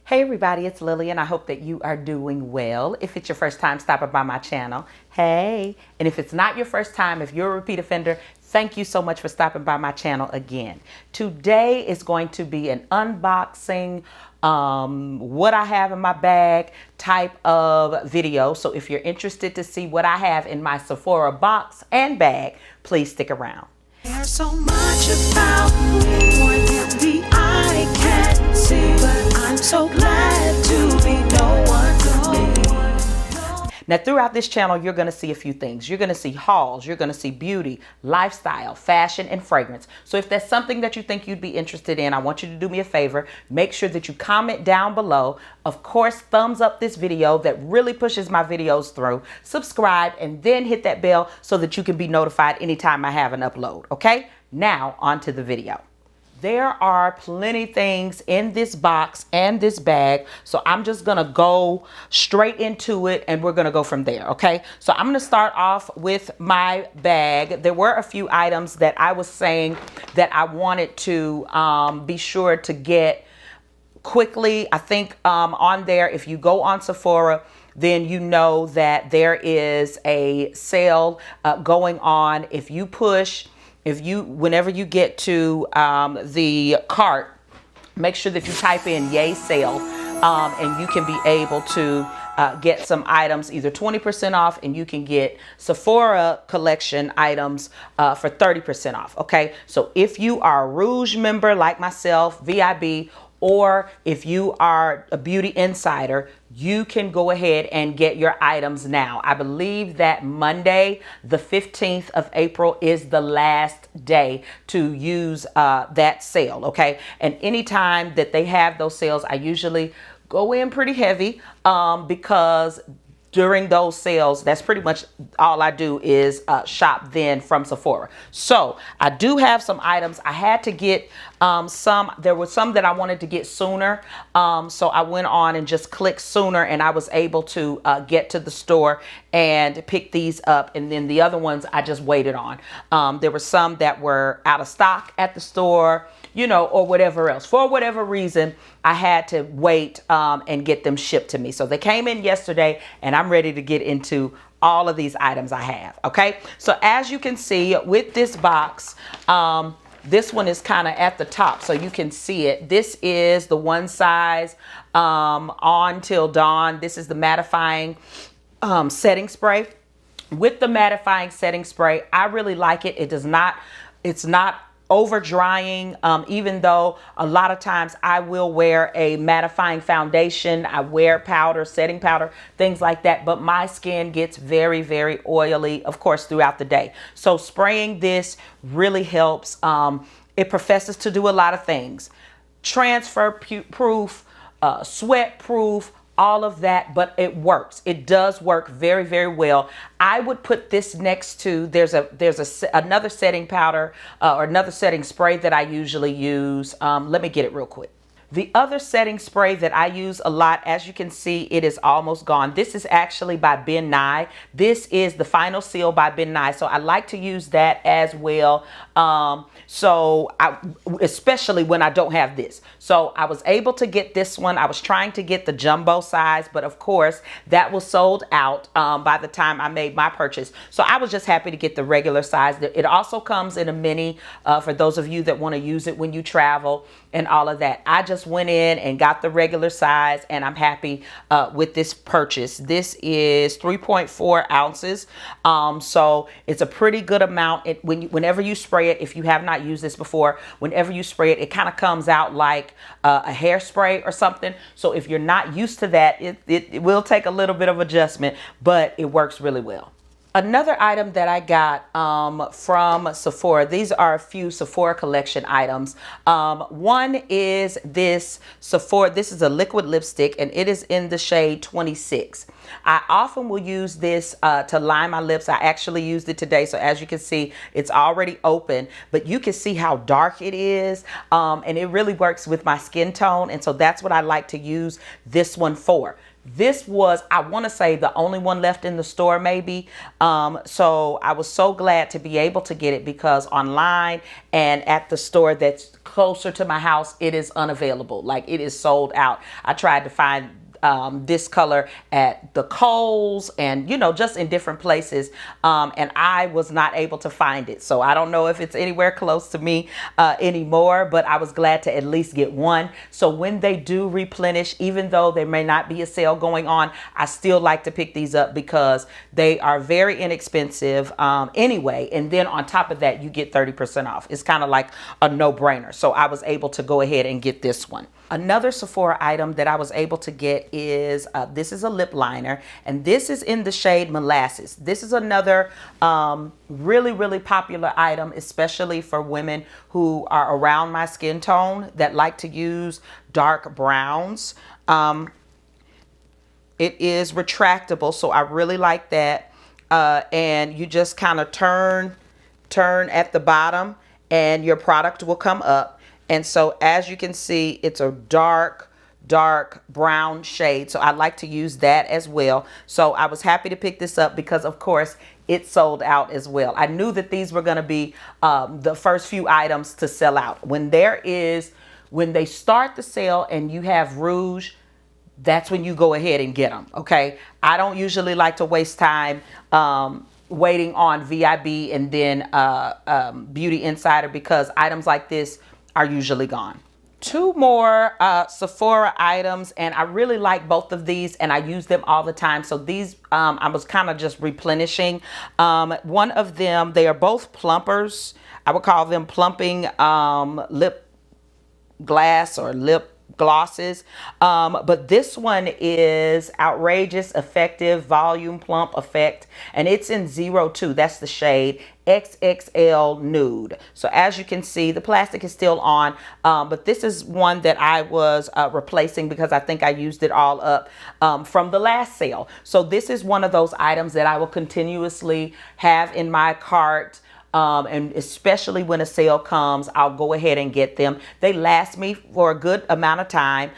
Hey everybody, it's Lillian. I hope that you are doing well. If it's your first time stopping by my channel, hey. And if it's not your first time, if you're a repeat offender, thank you so much for stopping by my channel again. Today is going to be an unboxing, what I have in my bag type of video. So if you're interested to see what I have in my Sephora box and bag, please stick around. There's so much about me, more than the eye can see, but I'm so glad to be no one to me. Now, throughout this channel, you're going to see a few things. You're going to see hauls. You're going to see beauty, lifestyle, fashion, and fragrance. So if that's something that you think you'd be interested in, I want you to do me a favor. Make sure that you comment down below. Of course, thumbs up this video. That really pushes my videos through. Subscribe, and then hit that bell so that you can be notified anytime I have an upload. Okay? Now, on to the video. There are plenty things in this box and this bag, so I'm just gonna go straight into it and we're gonna go from there, okay? So I'm gonna start off with my bag. There were a few items that I was saying that I wanted to be sure to get quickly. I think on there, if you go on Sephora, then you know that there is a sale going on. If you push, whenever you get to the cart, make sure that you type in yay sale, and you can be able to get some items either 20% off, and you can get Sephora collection items for 30% off. Okay, so if you are a Rouge member like myself, VIB, or if you are a beauty insider, you can go ahead and get your items now. I believe that Monday, the 15th of April, is the last day to use that sale, okay? And anytime that they have those sales, I usually go in pretty heavy because during those sales, that's pretty much all I do is shop then from Sephora. So I do have some items. I had to get there were some that I wanted to get sooner. So I went on and just clicked sooner, and I was able to get to the store and pick these up. And then the other ones I just waited on. There were some that were out of stock at the store, you know, or whatever else. For whatever reason, I had to wait and get them shipped to me. So they came in yesterday, and I'm ready to get into all of these items I have. Okay, so as you can see with this box, this one is kind of at the top, so you can see it. This is the one size on till dawn. This is the mattifying setting spray. With the mattifying setting spray, I really like it. It's not over drying, even though a lot of times I will wear a mattifying foundation. I wear powder, setting powder, things like that, but my skin gets very, very oily, of course, throughout the day. So spraying this really helps. It professes to do a lot of things: transfer proof, sweat proof, all of that, but it works. It does work very, very well. I would put this next to, there's another setting powder or another setting spray that I usually use. Let me get it real quick. The other setting spray that I use a lot, as you can see, it is almost gone. This is actually by NaaDei. This is the Final Seal by NaaDei. So I like to use that as well. Especially when I don't have this. So I was able to get this one. I was trying to get the jumbo size, but of course that was sold out by the time I made my purchase. So I was just happy to get the regular size. It also comes in a mini for those of you that want to use it when you travel and all of that. I just went in and got the regular size, and I'm happy with this purchase. This is 3.4 ounces. So it's a pretty good amount. Whenever you spray it, if you have not used this before, whenever you spray it, it kind of comes out like a hairspray or something. So if you're not used to that, it will take a little bit of adjustment, but it works really well. Another item that I got from Sephora, these are a few Sephora collection items. One is this Sephora, this is a liquid lipstick, and it is in the shade 26. I often will use this to line my lips. I actually used it today, so as you can see, it's already open, but you can see how dark it is, and it really works with my skin tone, and so that's what I like to use this one for. This was, I want to say, the only one left in the store maybe. So I was so glad to be able to get it, because online and at the store that's closer to my house, it is unavailable. Like, it is sold out. I tried to find this color at the Kohl's and, you know, just in different places. And I was not able to find it. So I don't know if it's anywhere close to me anymore, but I was glad to at least get one. So when they do replenish, even though there may not be a sale going on, I still like to pick these up because they are very inexpensive anyway. And then on top of that, you get 30% off. It's kind of like a no-brainer. So I was able to go ahead and get this one. Another Sephora item that I was able to get is, this is a lip liner, and this is in the shade Molasses. This is another really, really popular item, especially for women who are around my skin tone that like to use dark browns. It is retractable, so I really like that. And you just kind of turn at the bottom and your product will come up. And so as you can see, it's a dark brown shade. So I like to use that as well. So I was happy to pick this up because, of course, it sold out as well. I knew that these were going to be the first few items to sell out. When they start the sale and you have rouge, that's when you go ahead and get them. Okay. I don't usually like to waste time waiting on VIB and then Beauty Insider, because items like this are usually gone. Two more Sephora items, and I really like both of these and I use them all the time. So these I was kind of just replenishing. One of them, they are both plumpers. I would call them plumping lip glass or lip glosses, but this one is Outrageous Effective Volume Plump Effect, and it's in 02. That's the shade XXL Nude. So as you can see, the plastic is still on, but this is one that I was replacing because I think I used it all up from the last sale. So this is one of those items that I will continuously have in my cart. And especially when a sale comes, I'll go ahead and get them. They last me for a good amount of time.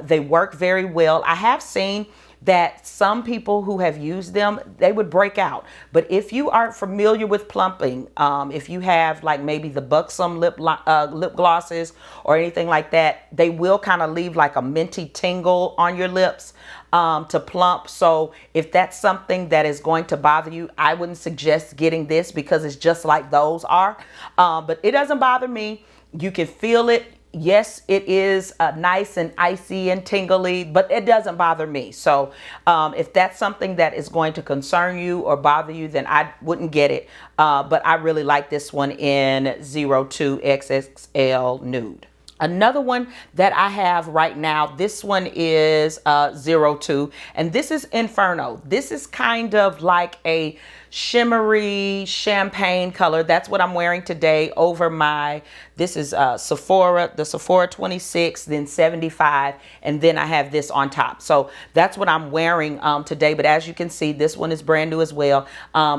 They work very well. I have seen that some people who have used them, they would break out. But if you aren't familiar with plumping, if you have like maybe the Buxom lip glosses or anything like that, they will kind of leave like a minty tingle on your lips to plump. So if that's something that is going to bother you, I wouldn't suggest getting this because it's just like those are. But it doesn't bother me. You can feel it. Yes, it is nice and icy and tingly, but it doesn't bother me. So if that's something that is going to concern you or bother you, then I wouldn't get it. But I really like this one in 02 XXL Nude. Another one that I have right now, this one is 02, and this is Inferno. This is kind of like a shimmery champagne color. That's what I'm wearing today over my, this is Sephora, the Sephora 26, then 75, and then I have this on top. So that's what I'm wearing today. But as you can see, this one is brand new as well,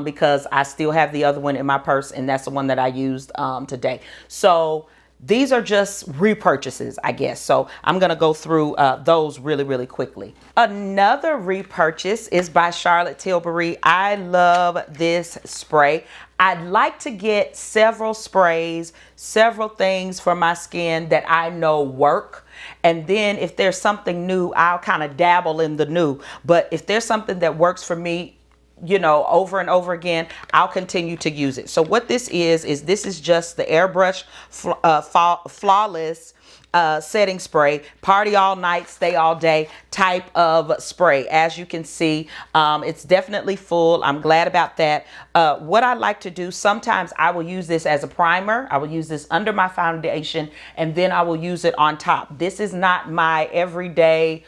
because I still have the other one in my purse, and that's the one that I used today. So these are just repurchases, I guess. So I'm going to go through those really, really quickly. Another repurchase is by Charlotte Tilbury. I love this spray. I'd like to get several sprays, several things for my skin that I know work. And then if there's something new, I'll kind of dabble in the new. But if there's something that works for me, you know, over and over again, I'll continue to use it. So what this is this is just the Airbrush Flawless setting spray, party all night, stay all day type of spray. As you can see, it's definitely full. I'm glad about that. What I like to do, sometimes I will use this as a primer. I will use this under my foundation, and then I will use it on top. This is not my everyday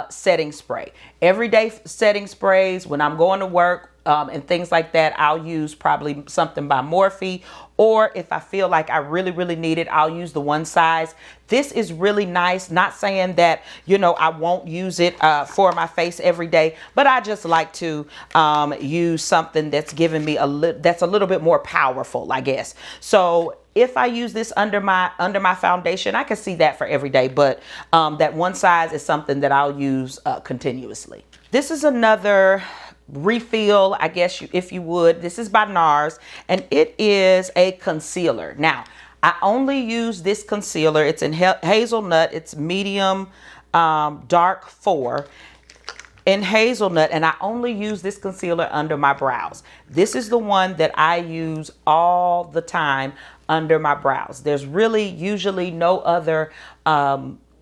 setting spray. Everyday setting sprays, when I'm going to work and things like that, I'll use probably something by Morphe, or if I feel like I really, really need it, I'll use the one size. This is really nice. Not saying that, you know, I won't use it for my face every day, but I just like to use something that's giving me that's a little bit more powerful, I guess. So if I use this under my foundation, I can see that for every day, but that one size is something that I'll use continuously. This is another refill, I guess, if you would. This is by NARS, and it is a concealer. Now, I only use this concealer. It's in hazelnut. It's medium dark 4 in hazelnut, and I only use this concealer under my brows. This is the one that I use all the time under my brows. There's really usually no other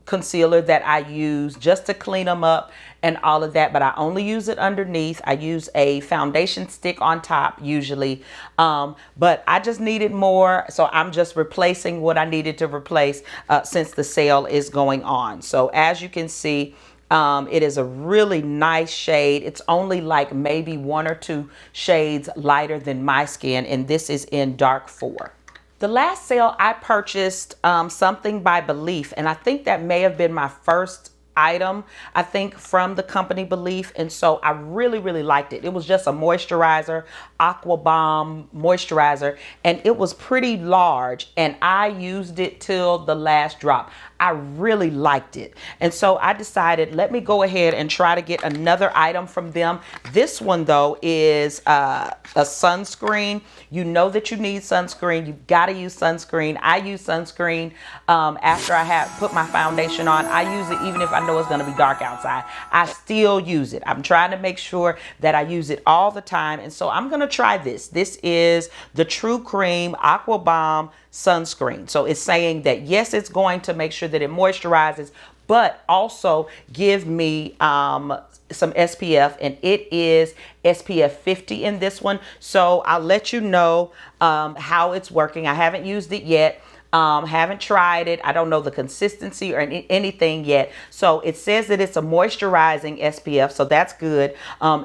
concealer that I use just to clean them up and all of that, but I only use it underneath. I use a foundation stick on top usually, but I just needed more, so I'm just replacing what I needed to replace since the sale is going on. So as you can see, it is a really nice shade. It's only like maybe 1 or 2 shades lighter than my skin, and this is in dark 4. The last sale I purchased something by Belief, and I think that may have been my first item, I think, from the company Belief, and so I really liked it. It was just a moisturizer, Aqua Bomb moisturizer, and it was pretty large, and I used it till the last drop. I really liked it, and so I decided, let me go ahead and try to get another item from them. This one though is a sunscreen. You know that you need sunscreen. You've got to use sunscreen. I use sunscreen after I have put my foundation on. I use it even if I know it's going to be dark outside. I still use it. I'm trying to make sure that I use it all the time, and so I'm going to try this. This is the True Cream Aqua Bomb sunscreen. So it's saying that yes, it's going to make sure that it moisturizes, but also give me some SPF, and it is SPF 50 in this one. So I'll let you know how it's working. I haven't used it yet. Haven't tried it. I don't know the consistency or anything yet. So it says that it's a moisturizing SPF, so that's good.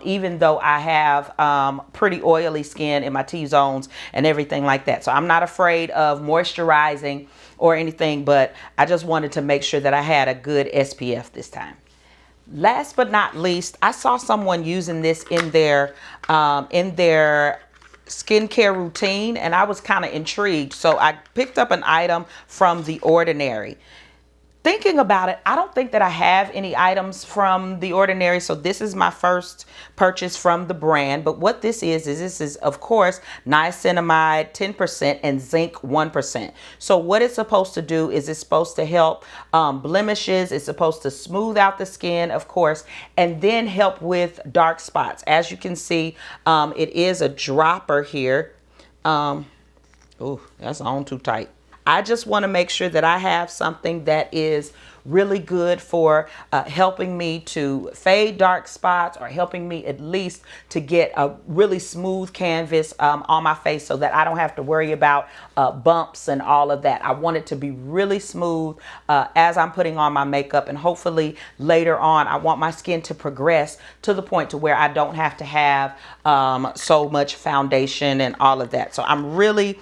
Even though I have pretty oily skin in my T-zones and everything like that. So I'm not afraid of moisturizing or anything, but I just wanted to make sure that I had a good SPF this time. Last but not least, I saw someone using this in their skincare routine, and I was kind of intrigued, so I picked up an item from The Ordinary. Thinking about it, I don't think that I have any items from The Ordinary, so this is my first purchase from the brand. But what this is of course niacinamide 10% and zinc 1%. So what it's supposed to do is it's supposed to help blemishes. It's supposed to smooth out the skin, of course, and then help with dark spots. As you can see, it is a dropper here. Oh, that's on too tight. I just want to make sure that I have something that is really good for helping me to fade dark spots, or helping me at least to get a really smooth canvas on my face, so that I don't have to worry about bumps and all of that. I want it to be really smooth as I'm putting on my makeup, and hopefully later on I want my skin to progress to the point to where I don't have to have so much foundation and all of that. So I'm really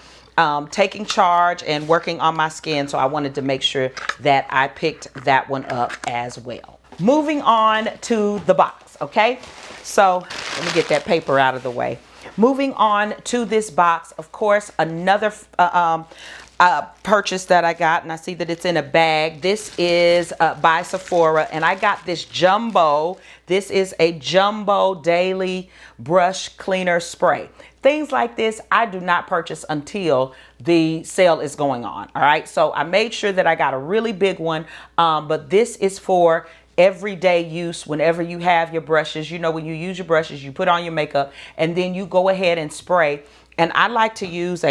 taking charge and working on my skin, so I wanted to make sure that I picked that one up as well. Moving on to the box, okay? So let me get that paper out of the way. Moving on to this box, of course, another purchase that I got, and I see that it's in a bag. This is by Sephora, and I got this jumbo. This is a jumbo daily brush cleaner spray. Things like this, I do not purchase until the sale is going on. All right. So I made sure that I got a really big one. But this is for everyday use. Whenever you have your brushes, you know, when you use your brushes, you put on your makeup and then you go ahead and spray. And I like to use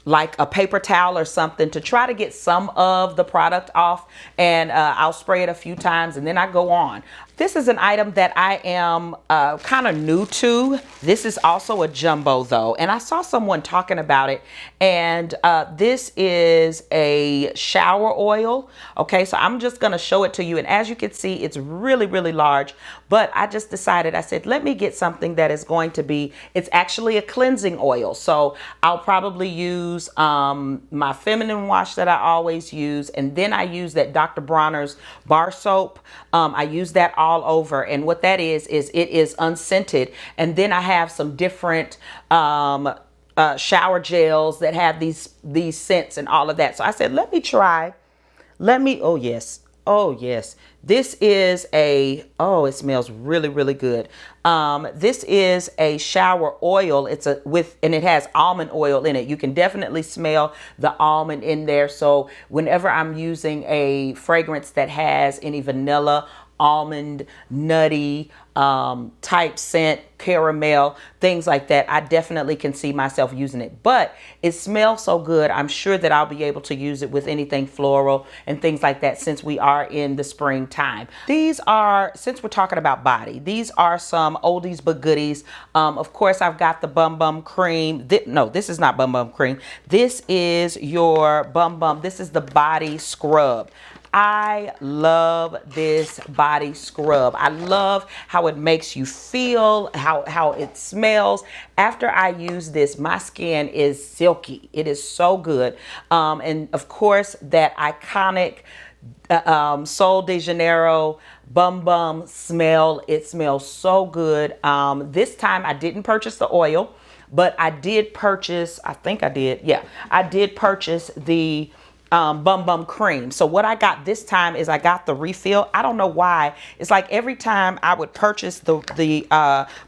like a paper towel or something to try to get some of the product off, and I'll spray it a few times and then I go on. This is an item that I am kind of new to. This is also a jumbo though, and I saw someone talking about it, and this is a shower oil. Okay, so I'm just gonna show it to you, and as you can see, it's really large, but I just decided, I said, let me get something that is going to be, it's actually a cleansing oil. So I'll probably use my feminine wash that I always use, and then I use that Dr. Bronner's bar soap. I use that all over, and what that is it is unscented, and then I have some different shower gels that have these scents and all of that. So I said, let me try. Oh yes. Oh yes. This is oh, it smells really, really good. This is a shower oil. And it has almond oil in it. You can definitely smell the almond in there. So whenever I'm using a fragrance that has any vanilla, almond, nutty type scent, caramel, things like that, I definitely can see myself using it. But it smells so good, I'm sure that I'll be able to use it with anything floral and things like that, since we are in the springtime. These are, since we're talking about body, these are some oldies but goodies. Of course, I've got the Bum Bum Cream. No, this is not Bum Bum Cream. This is your Bum Bum. This is the body scrub. I love this body scrub. I love how it makes you feel, how it smells. After I use this, my skin is silky. It is so good. And of course, that iconic Sol de Janeiro Bum Bum smell. It smells so good. This time I didn't purchase the oil, but I did purchase, I think I did. Yeah, I did purchase the Bum Bum Cream. So what I got this time is I got the refill. I don't know why. It's like every time I would purchase the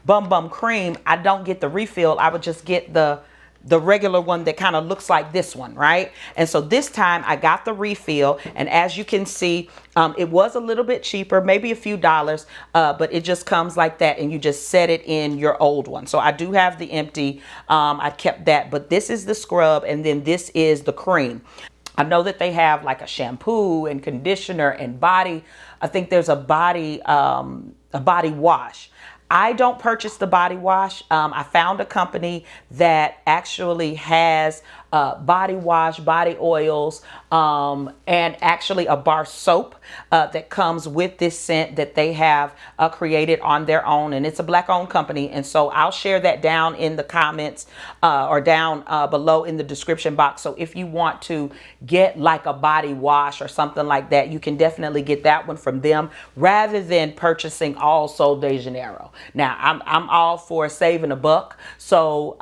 Bum Bum Cream, I don't get the refill. I would just get the regular one that kind of looks like this one, right? And so this time I got the refill, and as you can see, it was a little bit cheaper, maybe a few dollars, but it just comes like that, and you just set it in your old one. So I do have the empty. I kept that, but this is the scrub, and then this is the cream. I know that they have like a shampoo and conditioner and body. I think there's a body wash. I don't purchase the body wash. I found a company that actually has body wash, body oils, and actually a bar soap that comes with this scent that they have created on their own. And it's a Black-owned company. And so I'll share that down in the comments or down below in the description box. So if you want to get like a body wash or something like that, you can definitely get that one from them rather than purchasing all Sol de Janeiro. Now, I'm all for saving a buck. So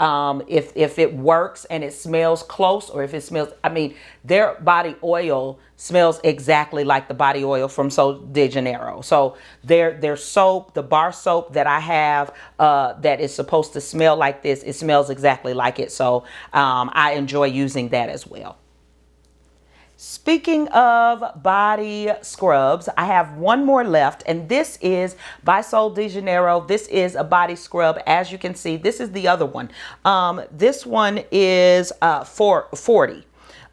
if it works and it smells close, or if it smells, I mean, their body oil smells exactly like the body oil from Sol de Janeiro. So their soap, the bar soap that I have that is supposed to smell like this, it smells exactly like it. So I enjoy using that as well. Speaking of body scrubs, I have one more left, and this is by Sol de Janeiro. This is a body scrub. As you can see, this is the other one. This one is for 40.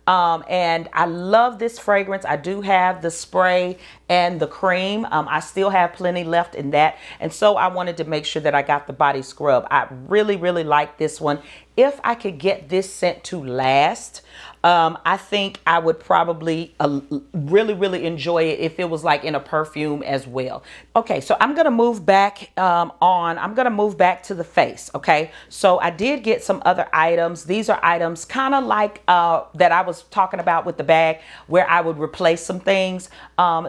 And I love this fragrance. I do have the spray and the cream. I still have plenty left in that. And so I wanted to make sure that I got the body scrub. I really, really like this one. If I could get this scent to last, I think I would probably really, really enjoy it if it was like in a perfume as well. Okay, so I'm going to move back I'm going to move back to the face. Okay, so I did get some other items. These are items kind of like that I was talking about with the bag, where I would replace some things.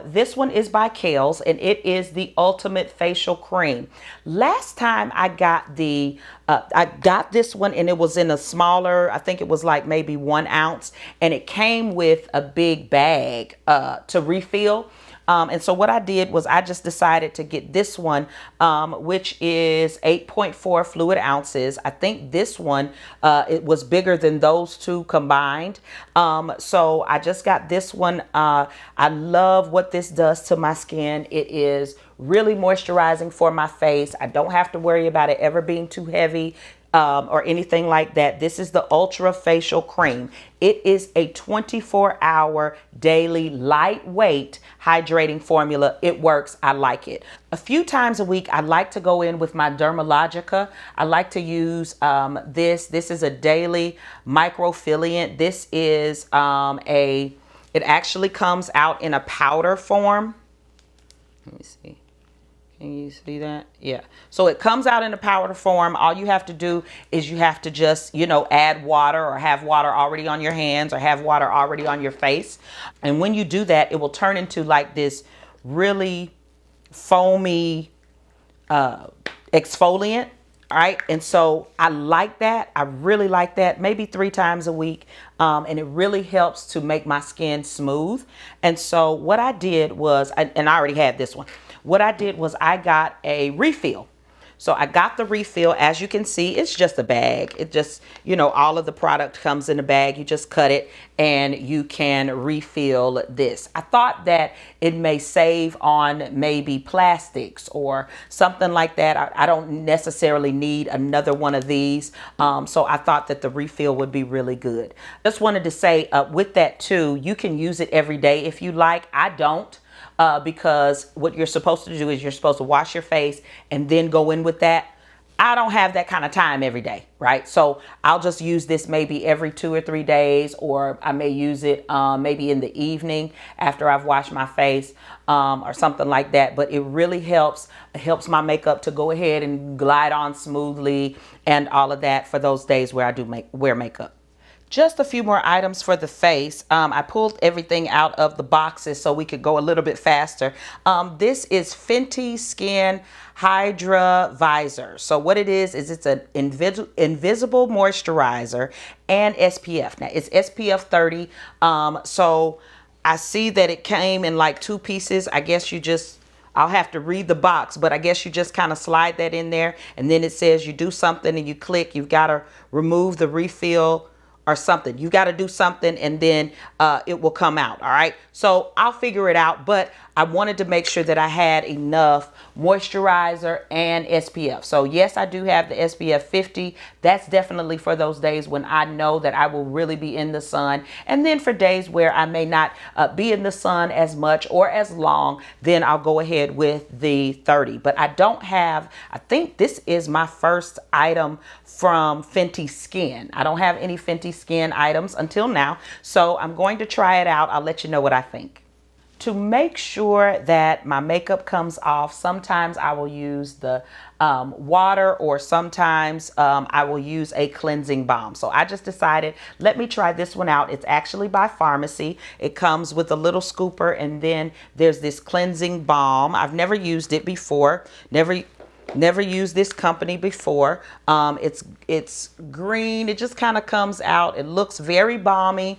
This one is by Kiehl's, and it is the Ultimate Facial Cream. Last time I got this one, and it was in a smaller, I think it was like maybe 1 ounce, and it came with a big bag to refill. And so what I did was I just decided to get this one, which is 8.4 fluid ounces. I think this one, it was bigger than those two combined. So I just got this one. I love what this does to my skin. It is really moisturizing for my face. I don't have to worry about it ever being too heavy or anything like that. This is the Ultra Facial Cream. It is a 24-hour daily lightweight hydrating formula. It works. I like it. A few times a week, I like to go in with my Dermalogica. I like to use this. This is a daily microfilliant. This is it actually comes out in a powder form. Let me see. Can you see that? Yeah. So it comes out in a powder form. All you have to do is you have to just, add water, or have water already on your hands, or have water already on your face. And when you do that, it will turn into like this really foamy exfoliant. All right. And so I like that. I really like that. Maybe 3 times a week. And it really helps to make my skin smooth. And so what I did was, and I already had this one. What I did was I got a refill. So I got the refill. As you can see, it's just a bag. It just, you know, all of the product comes in a bag. You just cut it and you can refill this. I thought that it may save on maybe plastics or something like that. I don't necessarily need another one of these. So I thought that the refill would be really good. Just wanted to say with that too, you can use it every day if you like. I don't. Because what you're supposed to do is you're supposed to wash your face and then go in with that. I don't have that kind of time every day, right? So I'll just use this maybe every 2 or 3 days, or I may use it maybe in the evening after I've washed my face or something like that. But it really helps. It helps my makeup to go ahead and glide on smoothly and all of that for those days where I do wear makeup. Just a few more items for the face. I pulled everything out of the boxes so we could go a little bit faster. This is Fenty Skin Hydra Visor. So what it is it's an invisible moisturizer and SPF. Now it's SPF 30. So I see that it came in like 2 pieces. I guess I'll have to read the box, but I guess you just kind of slide that in there, and then it says you do something and you click. You've got to remove the refill or something. You got to do something and then it will come out. All right. So I'll figure it out, but I wanted to make sure that I had enough moisturizer and SPF. So yes, I do have the SPF 50. That's definitely for those days when I know that I will really be in the sun. And then for days where I may not be in the sun as much or as long, then I'll go ahead with the 30. But I don't have, I think this is my first item from Fenty Skin. I don't have any Fenty Skin items until now. So I'm going to try it out. I'll let you know what I think. To make sure that my makeup comes off, sometimes I will use the water, or sometimes I will use a cleansing balm. So I just decided, let me try this one out. It's actually by Pharmacy. It comes with a little scooper, and then there's this cleansing balm. I've never used it before. Never used this company before. It's green. It just kind of comes out. It looks very balmy.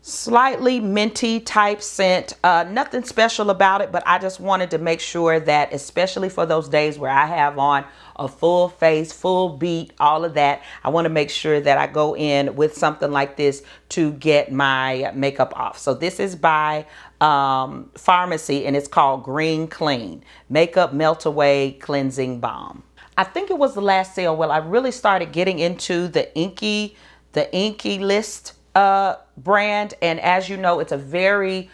Slightly minty type scent. Nothing special about it, but I just wanted to make sure that, especially for those days where I have on a full face, full beat, all of that, I want to make sure that I go in with something like this to get my makeup off. So this is by Pharmacy, and it's called Green Clean Makeup Melt Away Cleansing Balm. I think it was the last sale. Well, I really started getting into the Inky List brand, and as you know, it's a very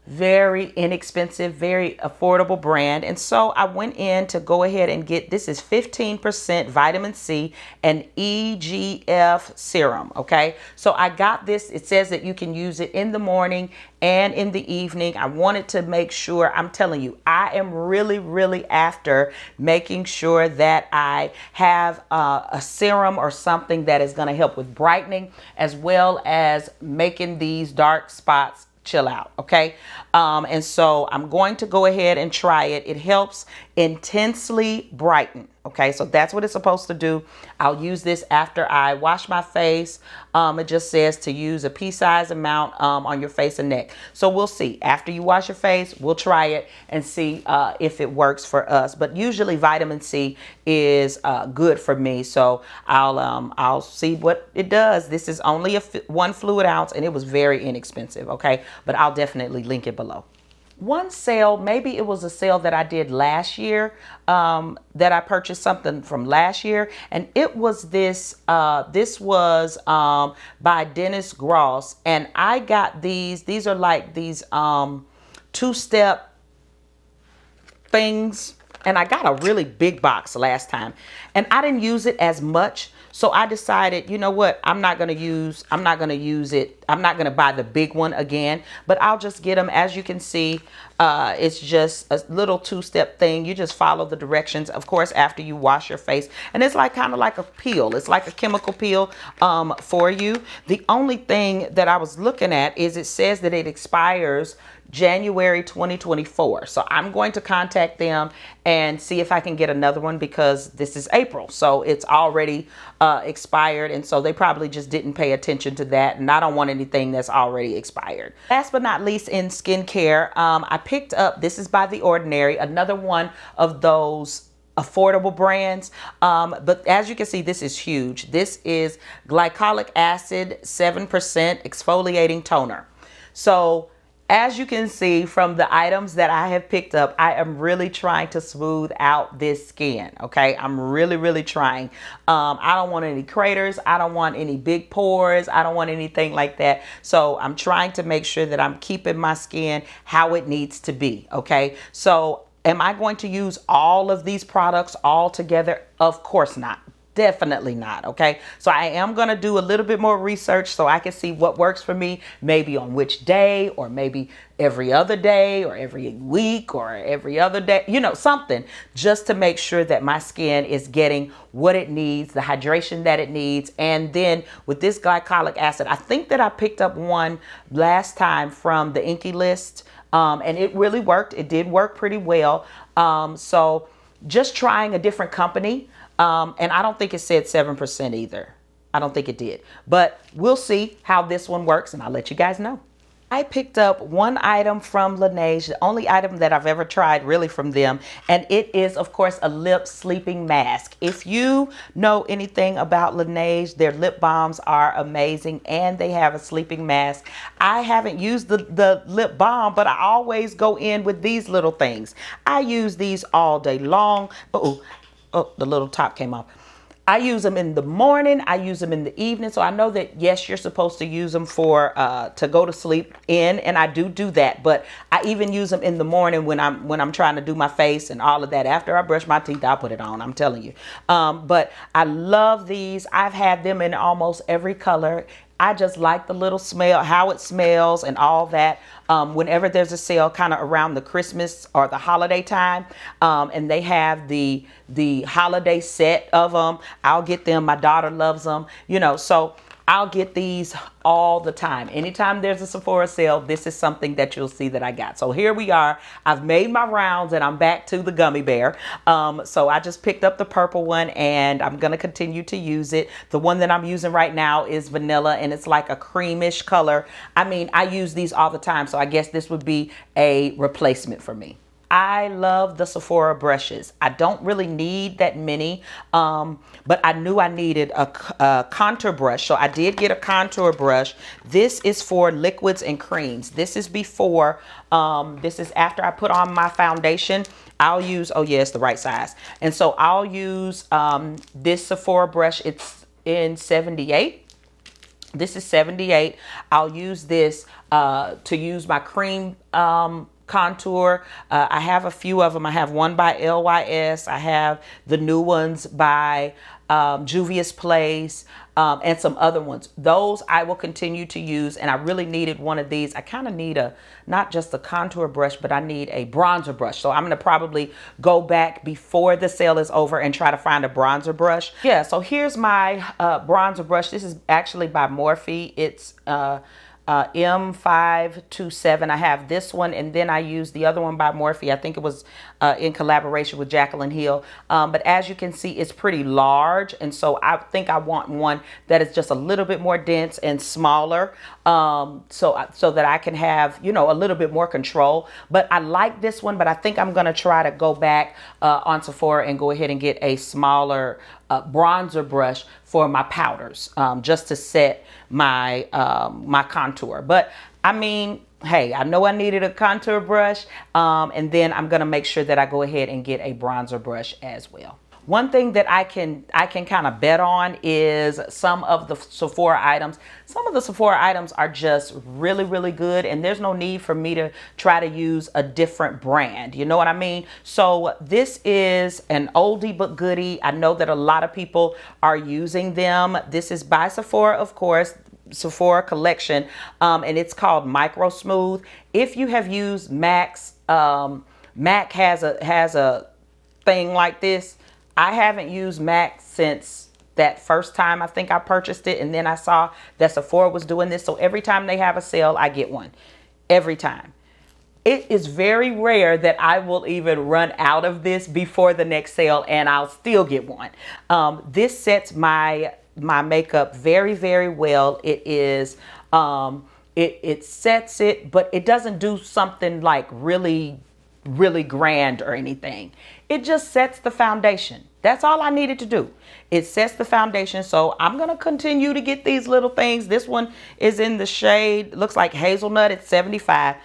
inexpensive, very affordable brand. And so I went in to go ahead and get, this is 15% vitamin C and EGF serum. Okay, so I got this. It says that you can use it in the morning and in the evening. I wanted to make sure, I'm telling you, I am really after making sure that I have a serum or something that is going to help with brightening, as well as making these dark spots chill out. Okay. And so I'm going to go ahead and try it. It helps intensely brighten. Okay. So that's what it's supposed to do. I'll use this after I wash my face. It just says to use a pea-sized amount on your face and neck. So we'll see. After you wash your face, we'll try it and see if it works for us. But usually vitamin C is good for me. So I'll see what it does. This is only 1 fluid ounce, and it was very inexpensive. Okay. But I'll definitely link it below. One sale, maybe it was a sale that I did last year, that I purchased something from last year, and it was this was by Dennis Gross, and I got these are like these 2-step things, and I got a really big box last time, and I didn't use it as much. So I decided, you know what, I'm not going to use it. I'm not going to buy the big one again, but I'll just get them. As you can see, it's just a little 2-step thing. You just follow the directions, of course, after you wash your face. And it's like kind of like a peel. It's like a chemical peel for you. The only thing that I was looking at is it says that it expires January 2024. So I'm going to contact them and see if I can get another one, because this is April. So it's already expired. And so they probably just didn't pay attention to that. And I don't want anything that's already expired. Last but not least, in skincare, I picked up, this is by The Ordinary, another one of those affordable brands. But as you can see, this is huge. This is glycolic acid 7% exfoliating toner. So as you can see from the items that I have picked up, I am really trying to smooth out this skin. Okay, I'm really trying. I don't want any craters. I don't want any big pores. I don't want anything like that. So I'm trying to make sure that I'm keeping my skin how it needs to be. Okay, so am I going to use all of these products all together? Of course not. Definitely not. Okay. So I am going to do a little bit more research so I can see what works for me, maybe on which day, or maybe every other day, or every week, or every other day, you know, something, just to make sure that my skin is getting what it needs, the hydration that it needs. And then with this glycolic acid, I think that I picked up one last time from the Inky List, and it really worked. It did work pretty well. So just trying a different company. And I don't think it said 7% either. I don't think it did, but we'll see how this one works, and I'll let you guys know. I picked up one item from NaaDei, the only item that I've ever tried really from them, and it is, of course, a lip sleeping mask. If you know anything about NaaDei, their lip balms are amazing, and they have a sleeping mask. I haven't used the lip balm, but I always go in with these little things. I use these all day long. Oh, the little top came off. I use them in the morning. I use them in the evening. So I know that, yes, you're supposed to use them for to go to sleep in, and I do that. But I even use them in the morning when I'm trying to do my face and all of that. After I brush my teeth, I'll put it on. I'm telling you. But I love these. I've had them in almost every color. I just like the little smell, how it smells and all that. Whenever there's a sale kind of around the Christmas or the holiday time, and they have the holiday set of them, I'll get them. My daughter loves them, you know, so I'll get these all the time. Anytime there's a Sephora sale, this is something that you'll see that I got. So here we are. I've made my rounds and I'm back to the gummy bear. So I just picked up the purple one and I'm going to continue to use it. The one that I'm using right now is vanilla, and it's like a creamish color. I mean, I use these all the time, so I guess this would be a replacement for me. I love the Sephora brushes. I don't really need that many, but I knew I needed a contour brush. So I did get a contour brush. This is for liquids and creams. This is before, this is after I put on my foundation. I'll use, oh yeah, it's the right size. And so I'll use this Sephora brush. It's in 78. This is 78. I'll use this to use my cream contour. I have a few of them. I have one by LYS. I have the new ones by Juvia's Place, and some other ones. Those I will continue to use, and I really needed one of these. I kind of need not just a contour brush, but I need a bronzer brush. So I'm going to probably go back before the sale is over and try to find a bronzer brush. Yeah, so here's my bronzer brush. This is actually by Morphe. It's M527. I have this one, and then I use the other one by Morphe. I think it was in collaboration with Jaclyn Hill. But as you can see, it's pretty large, and so I think I want one that is just a little bit more dense and smaller, so that I can have, you know, a little bit more control. But I like this one, but I think I'm gonna try to go back on Sephora and go ahead and get a smaller bronzer brush for my powders, just to set my my contour. But I mean, hey, I know I needed a contour brush, and then I'm gonna make sure that I go ahead and get a bronzer brush as well. One thing that I can kind of bet on is some of the Sephora items. Some of the Sephora items are just really good, and there's no need for me to try to use a different brand. You know what I mean? So this is an oldie but goodie. I know that a lot of people are using them. This is by Sephora, of course. Sephora collection, and it's called Micro Smooth. If you have used MAC's, MAC has a thing like this. I haven't used MAC since that first time I think I purchased it, and then I saw that Sephora was doing this. So every time they have a sale, I get one. Every time. It is very rare that I will even run out of this before the next sale and I'll still get one. This sets my makeup very, very well. It is, it sets it, but it doesn't do something like really grand or anything. It just sets the foundation. That's all I needed to do. It sets the foundation. So I'm going to continue to get these little things. This one is in the shade, looks like hazelnut. It's 75.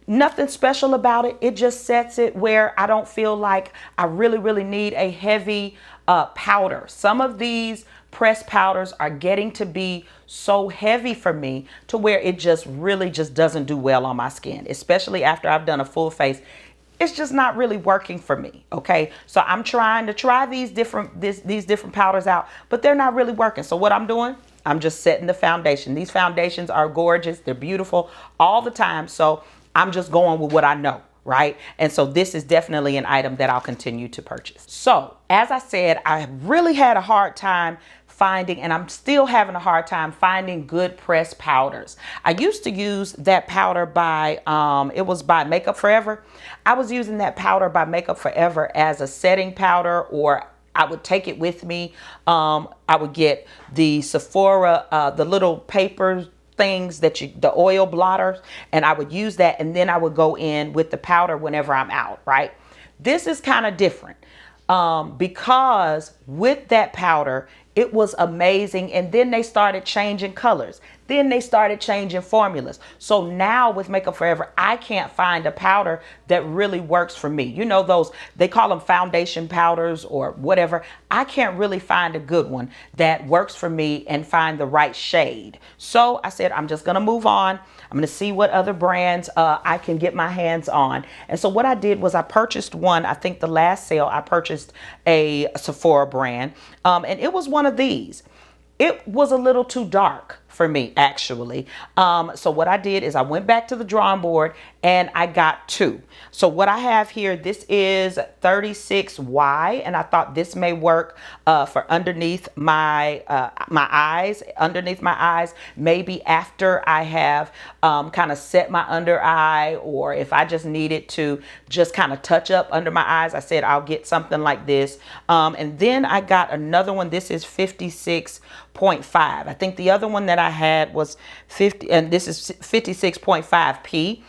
Nothing special about it. It just sets it where I don't feel like I really need a heavy powder. Some of these pressed powders are getting to be so heavy for me to where it just really doesn't do well on my skin, especially after I've done a full face. It's just not really working for me. Okay, so I'm trying to try these different powders out, but they're not really working. So what I'm doing, I'm just setting the foundation. These foundations are gorgeous. They're beautiful all the time. So I'm just going with what I know, right? And so this is definitely an item that I'll continue to purchase. So as I said, I really had a hard time finding, and I'm still having a hard time finding good pressed powders. I used to use that powder by, it was by Makeup Forever. I was using that powder by Makeup Forever as a setting powder, or I would take it with me. I would get the Sephora, the little paper things that the oil blotters, and I would use that, and then I would go in with the powder whenever I'm out, right? This is kind of different because with that powder, it was amazing. And then they started changing colors. Then they started changing formulas. So now with Makeup Forever, I can't find a powder that really works for me. You know, those, they call them foundation powders or whatever. I can't really find a good one that works for me and find the right shade. So I said, I'm just going to move on. I'm going to see what other brands I can get my hands on. And so what I did was I purchased one. I think the last sale I purchased a Sephora brand, and it was one of these. It was a little too dark for me, actually. So what I did is I went back to the drawing board and I got two. So what I have here, this is 36Y, and I thought this may work for underneath my my eyes, maybe after I have kind of set my under eye, or if I just needed to just kind of touch up under my eyes. I said I'll get something like this. And then I got another one. This is 56.5. I think the other one that I had was 50, and this is 56.5p.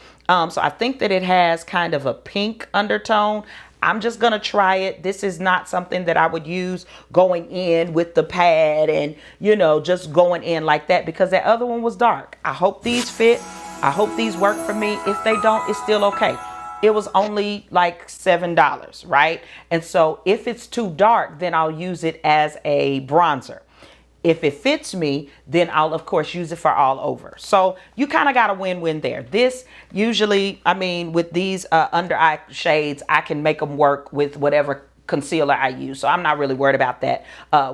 So I think that it has kind of a pink undertone. I'm just going to try it. This is not something that I would use going in with the pad and, you know, just going in like that, because that other one was dark. I hope these fit. I hope these work for me. If they don't, it's still okay. It was only like $7, right? And so if it's too dark, then I'll use it as a bronzer. If it fits me, then I'll of course use it for all over. So you kind of got a win-win there. This usually, I mean, with these under eye shades, I can make them work with whatever concealer I use. So I'm not really worried about that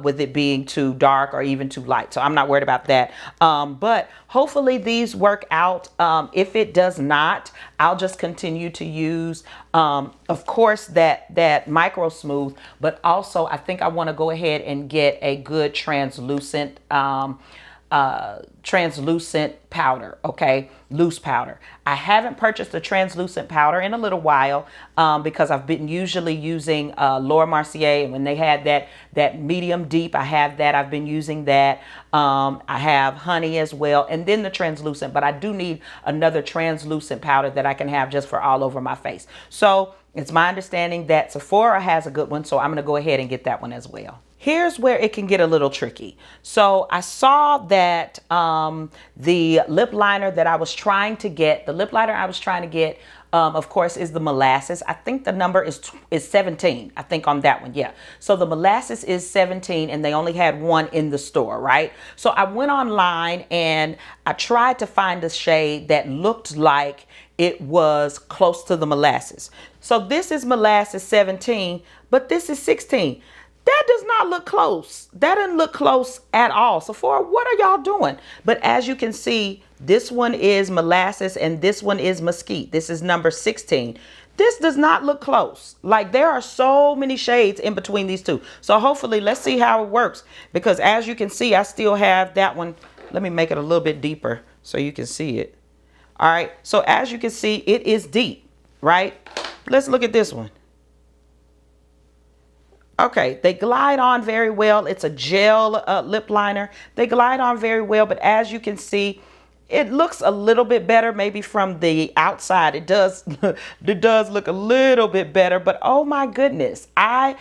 with it being too dark or even too light. So I'm not worried about that. But hopefully these work out. If it does not, I'll just continue to use, of course, that micro smooth, but also I think I want to go ahead and get a good translucent powder, okay, loose powder. I haven't purchased a translucent powder in a little while because I've been usually using Laura Mercier, and when they had that medium deep, I have that. I've been using that. I have honey as well, and then the translucent, but I do need another translucent powder that I can have just for all over my face. So it's my understanding that Sephora has a good one, so I'm going to go ahead and get that one as well. Here's where it can get a little tricky. So I saw that the lip liner that I was trying to get, of course, is the molasses. I think the number is 17, I think, on that one. Yeah. So the molasses is 17, and they only had one in the store, right? So I went online and I tried to find a shade that looked like it was close to the molasses. So this is molasses 17, but this is 16. That does not look close. That doesn't look close at all. Sephora, what are y'all doing? But as you can see, this one is molasses and this one is mesquite. This is number 16. This does not look close. Like, there are so many shades in between these two. So hopefully, let's see how it works. Because as you can see, I still have that one. Let me make it a little bit deeper so you can see it. All right. So as you can see, it is deep, right? Let's look at this one. Okay, they glide on very well. It's a gel lip liner. They glide on very well, but as you can see, it looks a little bit better maybe from the outside. It does it does look a little bit better, but oh my goodness. I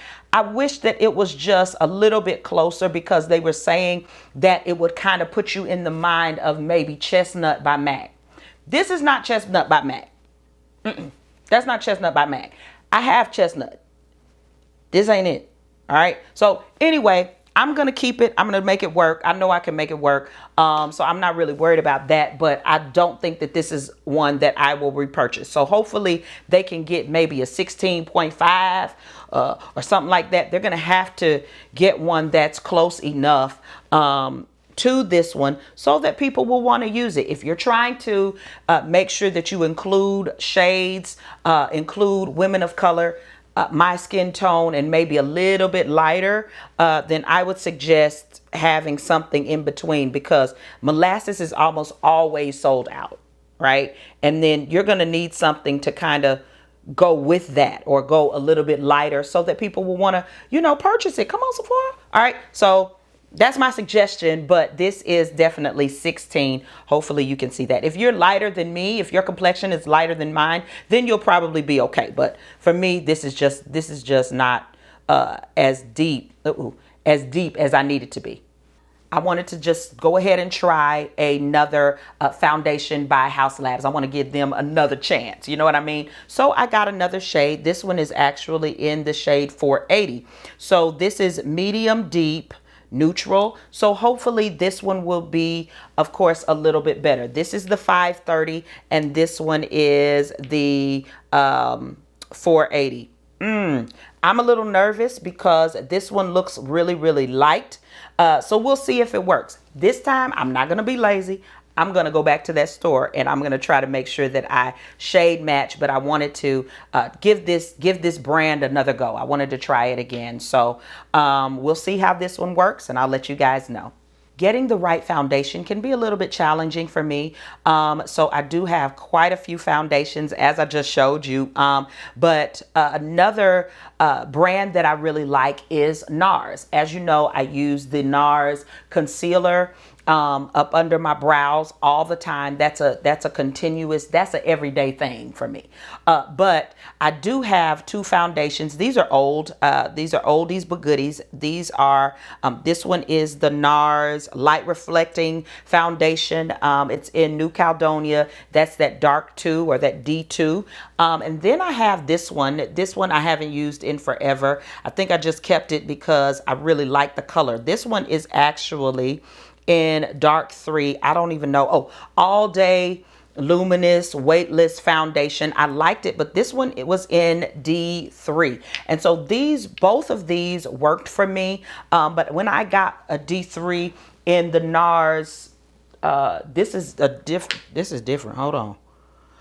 wish that it was just a little bit closer, because they were saying that it would kind of put you in the mind of maybe Chestnut by MAC. This is not Chestnut by MAC. That's not Chestnut by MAC. I have Chestnut. This ain't it. All right. So anyway, I'm going to keep it. I'm going to make it work. I know I can make it work. So I'm not really worried about that, but I don't think that this is one that I will repurchase. So hopefully they can get maybe a 16.5 or something like that. They're going to have to get one that's close enough to this one so that people will want to use it. If you're trying to make sure that you include shades, include women of color, my skin tone, and maybe a little bit lighter, then I would suggest having something in between, because molasses is almost always sold out, right? And then you're going to need something to kind of go with that, or go a little bit lighter, so that people will want to, you know, purchase it. Come on, Sephora. All right. So that's my suggestion, but this is definitely 16. Hopefully you can see that. If you're lighter than me, if your complexion is lighter than mine, then you'll probably be okay. But for me, this is just not as deep as I need it to be. I wanted to just go ahead and try another foundation by Haus Labs. I want to give them another chance. You know what I mean? So I got another shade. This one is actually in the shade 480. So this is medium deep neutral. So hopefully this one will be, of course, a little bit better. This is the 530 and this one is the 480. I'm a little nervous because this one looks really, really light. So we'll see if it works. This time I'm not going to be lazy. I'm going to go back to that store and I'm going to try to make sure that I shade match, but I wanted to give this brand another go. I wanted to try it again. So we'll see how this one works and I'll let you guys know. Getting the right foundation can be a little bit challenging for me. So I do have quite a few foundations, as I just showed you. But another brand that I really like is NARS. As you know, I use the NARS concealer up under my brows all the time. That's a continuous, that's an everyday thing for me. But I do have two foundations. These are old. These are oldies but goodies. These are, this one is the NARS Light Reflecting Foundation. It's in New Caledonia. That's that dark 2 or that D2. And then I have this one. This one I haven't used in forever. I think I just kept it because I really like the color. This one is actually in dark 3. I don't even know. Oh, All Day Luminous Weightless Foundation. I liked it, but this one, it was in D3. And so both of these worked for me. But when I got a D3 in the NARS, this is different. Hold on.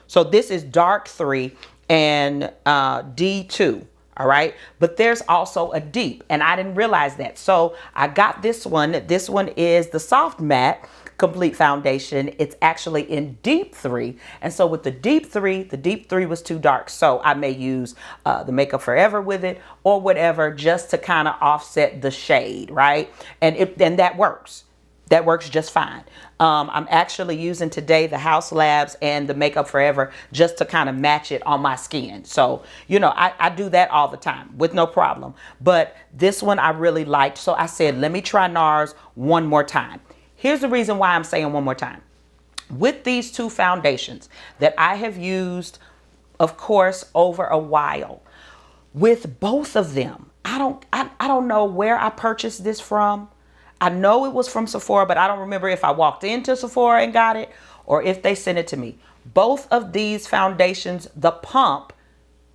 So this is dark 3 and D2. All right. But there's also a deep, and I didn't realize that. So I got this one. This one is the Soft Matte Complete Foundation. It's actually in deep 3. And so with the deep 3 was too dark. So I may use the Makeup Forever with it or whatever, just to kind of offset the shade. Right. And that works. That works just fine. I'm actually using today the Haus Labs and the Makeup Forever just to kind of match it on my skin. So, you know, I do that all the time with no problem. But this one I really liked. So I said, let me try NARS one more time. Here's the reason why I'm saying one more time. With these two foundations that I have used, of course, over a while, with both of them, I don't know where I purchased this from. I know it was from Sephora, but I don't remember if I walked into Sephora and got it or if they sent it to me. Both of these foundations, the pump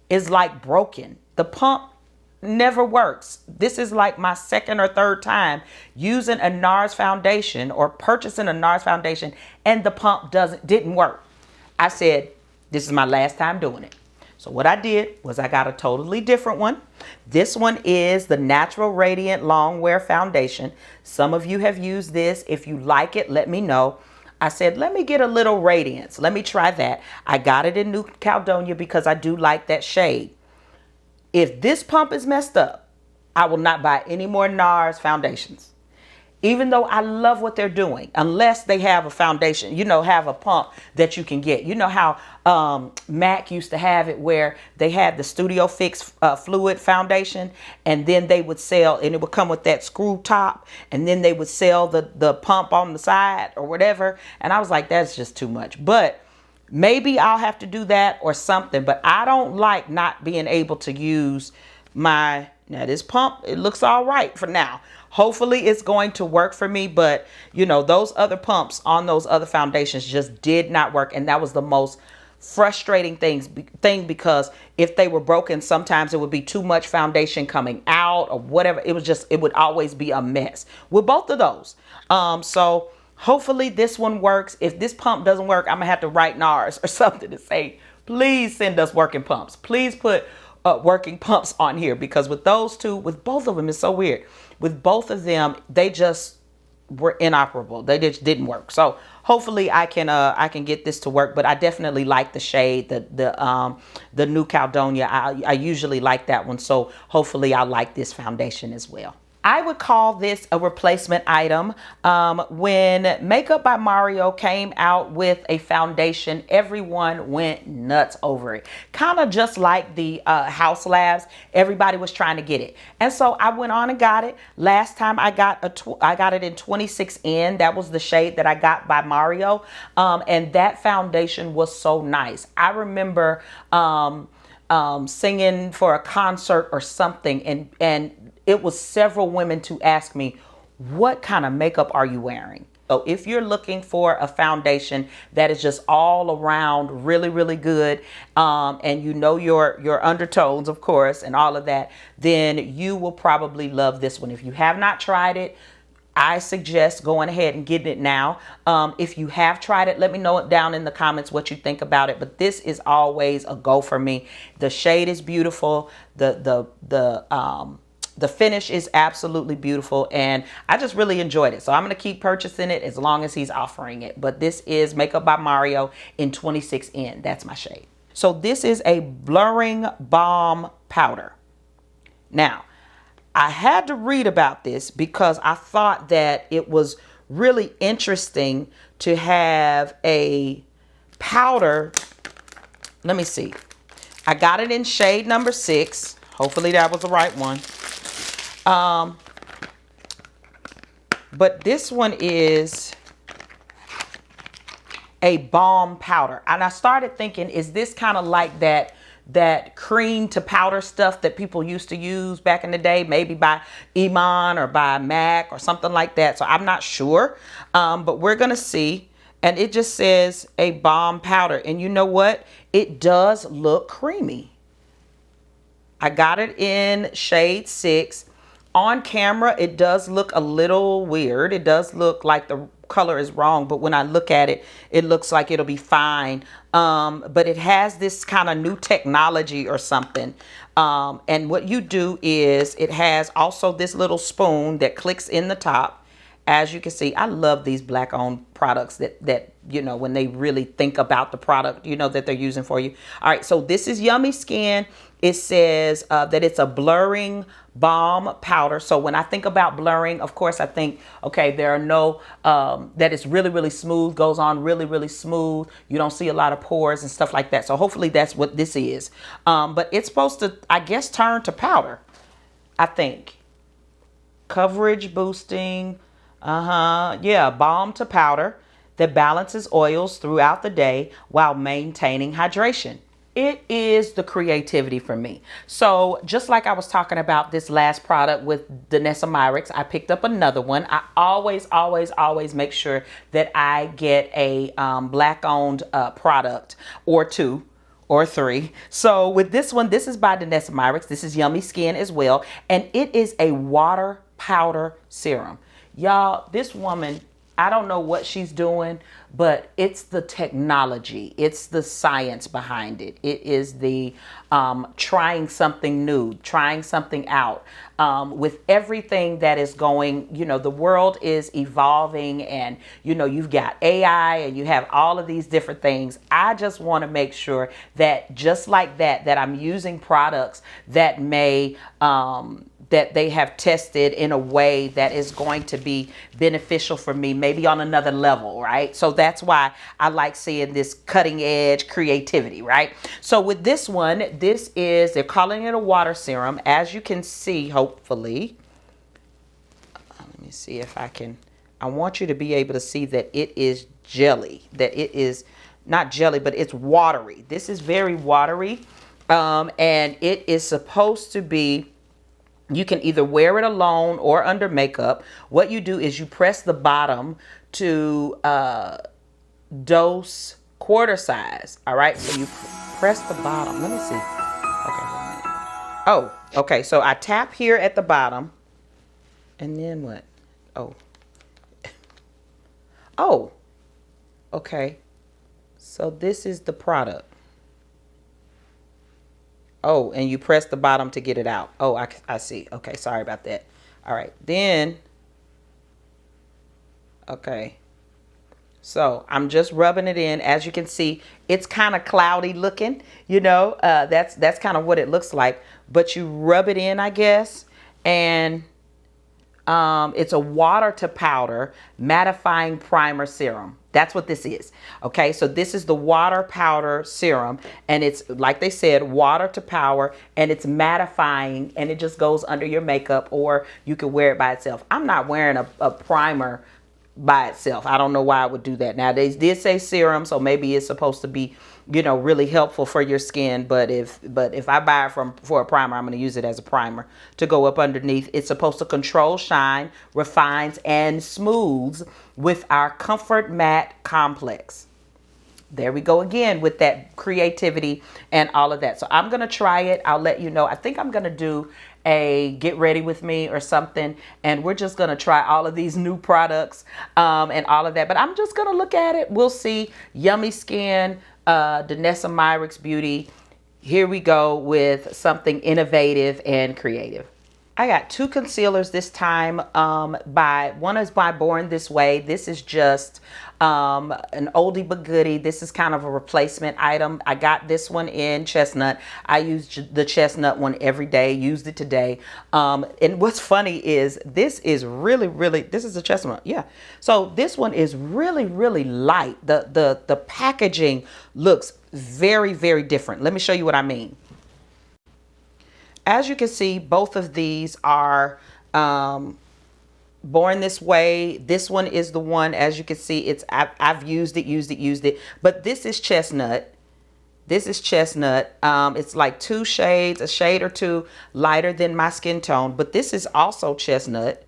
is like broken. The pump never works. This is like my second or third time using a NARS foundation or purchasing a NARS foundation, and the pump didn't work. I said, this is my last time doing it. So what I did was I got a totally different one. This one is the Natural Radiant Long Wear Foundation. Some of you have used this. If you like it, let me know. I said, let me get a little radiance. Let me try that. I got it in New Caledonia because I do like that shade. If this pump is messed up, I will not buy any more NARS foundations. Even though I love what they're doing, unless they have a foundation, have a pump that you can get. You know how MAC used to have it where they had the Studio Fix fluid foundation, and then they would sell, and it would come with that screw top, and then they would sell the pump on the side or whatever. And I was like, that's just too much. But maybe I'll have to do that or something. But I don't like not being able to use now this pump, it looks all right for now. Hopefully it's going to work for me, but those other pumps on those other foundations just did not work. And that was the most frustrating thing because if they were broken, sometimes it would be too much foundation coming out or whatever. It would always be a mess with both of those. So hopefully this one works. If this pump doesn't work, I'm gonna have to write NARS or something to say, please send us working pumps. Please put working pumps on here, because with those two, with both of them, it's so weird. With both of them, they just were inoperable. They just didn't work. So hopefully I can get this to work. But I definitely like the shade, the New Caledonia. I usually like that one. So hopefully I like this foundation as well. I would call this a replacement item. When Makeup by Mario came out with a foundation, everyone went nuts over it. Kind of just like the House Labs, everybody was trying to get it. And so I went on and got it. Last time I got it in 26N. That was the shade that I got by Mario. And that foundation was so nice. I remember singing for a concert or something, and it was several women to ask me, what kind of makeup are you wearing? So if you're looking for a foundation that is just all around really, really good, and your undertones, of course, and all of that, then you will probably love this one. If you have not tried it, I suggest going ahead and getting it now. If you have tried it, let me know it down in the comments what you think about it. But this is always a go for me. The shade is beautiful. The finish is absolutely beautiful, and I just really enjoyed it. So I'm going to keep purchasing it as long as he's offering it. But this is Makeup by Mario in 26N. That's my shade. So this is a blurring balm powder. Now, I had to read about this because I thought that it was really interesting to have a powder. Let me see. I got it in shade number 6. Hopefully that was the right one. But this one is a balm powder. And I started thinking, is this kind of like that cream to powder stuff that people used to use back in the day, maybe by Iman or by MAC or something like that? So I'm not sure, but we're going to see. And it just says a balm powder. And you know what? It does look creamy. I got it in shade 6. On camera, it does look a little weird. It does look like the color is wrong, but when I look at it, it looks like it'll be fine. But it has this kind of new technology or something. And what you do is it has also this little spoon that clicks in the top. As you can see, I love these black owned products that when they really think about the product, that they're using for you. All right, so this is Yummy Skin. It says that it's a blurring balm powder. So when I think about blurring, of course, I think, okay, there are no, that it's really, really smooth, goes on really, really smooth. You don't see a lot of pores and stuff like that. So hopefully that's what this is. But it's supposed to, I guess, turn to powder, I think. Coverage boosting. Yeah, balm to powder that balances oils throughout the day while maintaining hydration. It is the creativity for me. So just like I was talking about this last product with Danessa Myricks, I picked up another one. I always make sure that I get a black owned product or 2 or 3. So with this one, this is by Danessa Myricks. This is Yummy Skin as well. And it is a water powder serum. Y'all, this woman, I don't know what she's doing, but it's the technology. It's the science behind it. It is the trying something new, trying something out. With everything that is going, the world is evolving, and, you've got AI and you have all of these different things. I just want to make sure that just like that I'm using products that may, that they have tested in a way that is going to be beneficial for me, maybe on another level, right? So that's why I like seeing this cutting edge creativity, right? So with this one, they're calling it a water serum. As you can see, hopefully, let me see if I want you to be able to see that it is jelly, that it is not jelly, but it's watery. This is very watery. And it is supposed to be, you can either wear it alone or under makeup. What you do is you press the bottom to dose quarter size. All right. So you press the bottom. Let me see. Okay. Wait a minute. Oh, okay. So I tap here at the bottom. And then what? Oh. Oh. Okay. So this is the product. Oh, and you press the bottom to get it out. Oh, I see. Okay, sorry about that. All right, then, okay. So I'm just rubbing it in. As you can see, it's kind of cloudy looking, that's kind of what it looks like. But you rub it in, I guess, and it's a water to powder mattifying primer serum. That's what this is. Okay, so this is the water powder serum, and it's, like they said, water to power, and it's mattifying, and it just goes under your makeup, or you could wear it by itself. I'm not wearing a primer by itself. I don't know why I would do that. Now, they did say serum, so maybe it's supposed to be, really helpful for your skin. But if I buy it for a primer, I'm going to use it as a primer to go up underneath. It's supposed to control shine, refines, and smooths with our Comfort Matte Complex. There we go again with that creativity and all of that. So I'm going to try it. I'll let you know. I think I'm going to do a get ready with me or something, and we're just going to try all of these new products and all of that. But I'm just going to look at it. We'll see. Yummy Skin, Danessa Myricks Beauty. Here we go with something innovative and creative. I got two concealers this time. One is by Born This Way. This is just an oldie but goodie. This is kind of a replacement item. I got this one in chestnut. I used the chestnut one every day, used it today. And what's funny is this is really, this is a chestnut. Yeah. So this one is really, really light. The packaging looks very, very different. Let me show you what I mean. As you can see, both of these are Born This Way. This one is the one, as you can see, I've used it. But this is chestnut. This is chestnut. It's like two shades, a shade or two lighter than my skin tone. But this is also chestnut.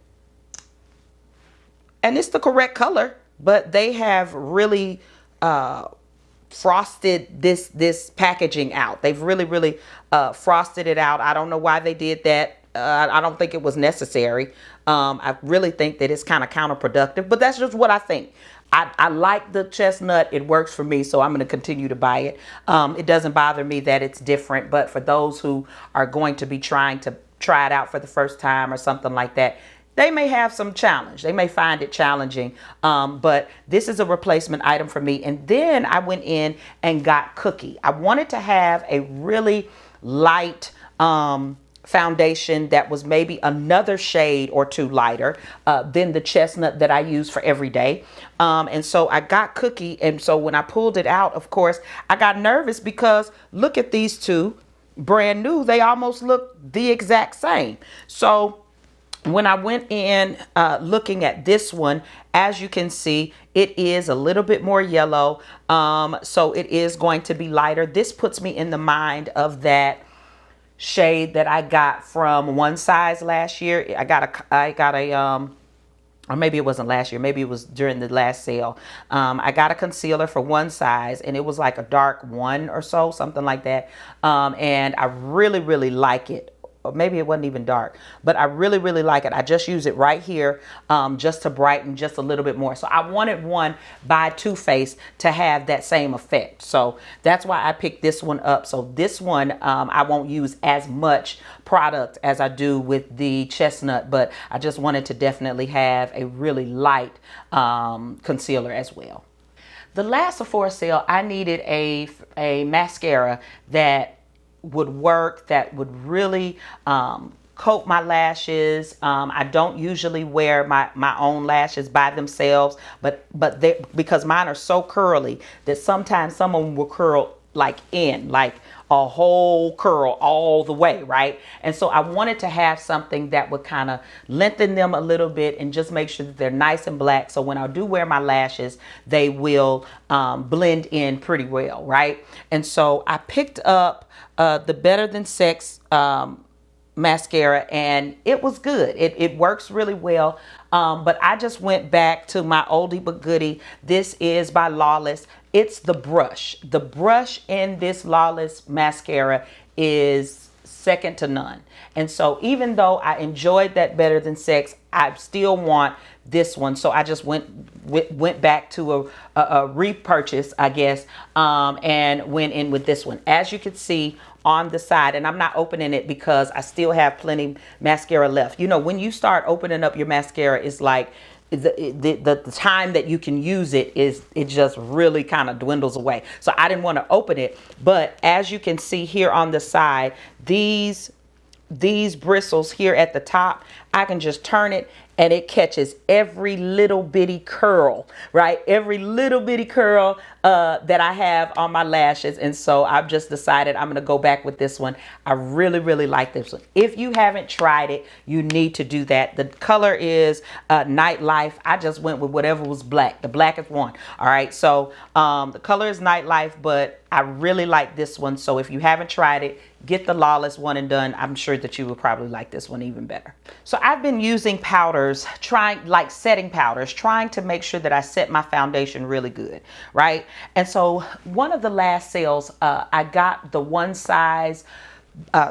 And it's the correct color. But they have really frosted this packaging out. They've really frosted it out. I don't know why they did that. I don't think it was necessary. I really think that it's kind of counterproductive, but that's just what I think. I like the chestnut. It works for me, so I'm going to continue to buy it. It doesn't bother me that it's different, but for those who are going to be trying to try it out for the first time or something like that, they may have some challenge. They may find it challenging, but this is a replacement item for me. And then I went in and got Cookie. I wanted to have a really light foundation that was maybe another shade or two lighter than the chestnut that I use for every day. And so I got Cookie. And so when I pulled it out, of course, I got nervous because look at these two, brand new. They almost look the exact same. So when I went in looking at this one, as you can see, it is a little bit more yellow. So it is going to be lighter. This puts me in the mind of that shade that I got from One Size last year. I got a or maybe it wasn't last year, maybe it was during the last sale. I got a concealer for One Size, and it was like a dark 1 or so, something like that. And I really like it. or maybe it wasn't even dark, but I really, really like it. I just use it right here just to brighten just a little bit more. So I wanted one by Too Faced to have that same effect. So that's why I picked this one up. So this one, I won't use as much product as I do with the chestnut, but I just wanted to definitely have a really light concealer as well. The last Sephora sale, I needed a mascara that would work, that would really coat my lashes. I don't usually wear my own lashes by themselves, but because mine are so curly that sometimes some of them will curl like a whole curl all the way, right? And so I wanted to have something that would kind of lengthen them a little bit and just make sure that they're nice and black. So when I do wear my lashes, they will blend in pretty well, right? And so I picked up the Better Than Sex mascara, and it was good. It works really well. But I just went back to my oldie but goodie. This is by Lawless. It's the brush. The brush in this Lawless mascara is second to none. And so even though I enjoyed that Better Than Sex, I still want this one. So I just went back to a repurchase, I guess, and went in with this one. As you can see on the side, and I'm not opening it because I still have plenty mascara left. You know, when you start opening up your mascara, it's like the time that you can use it just really kind of dwindles away. So I didn't want to open it, but as you can see here on the side, these bristles here at the top, I can just turn it and it catches every little bitty curl, right? Every little bitty curl that I have on my lashes. And so I've just decided I'm going to go back with this one. I really, really like this one. If you haven't tried it, you need to do that. The color is Nightlife. I just went with whatever was black. The blackest one. All right. So the color is Nightlife, but I really like this one. So if you haven't tried it, get the Lawless one and done. I'm sure that you will probably like this one even better. So I've been using powders, setting powders, trying to make sure that I set my foundation really good, right? And so one of the last sales, I got the one size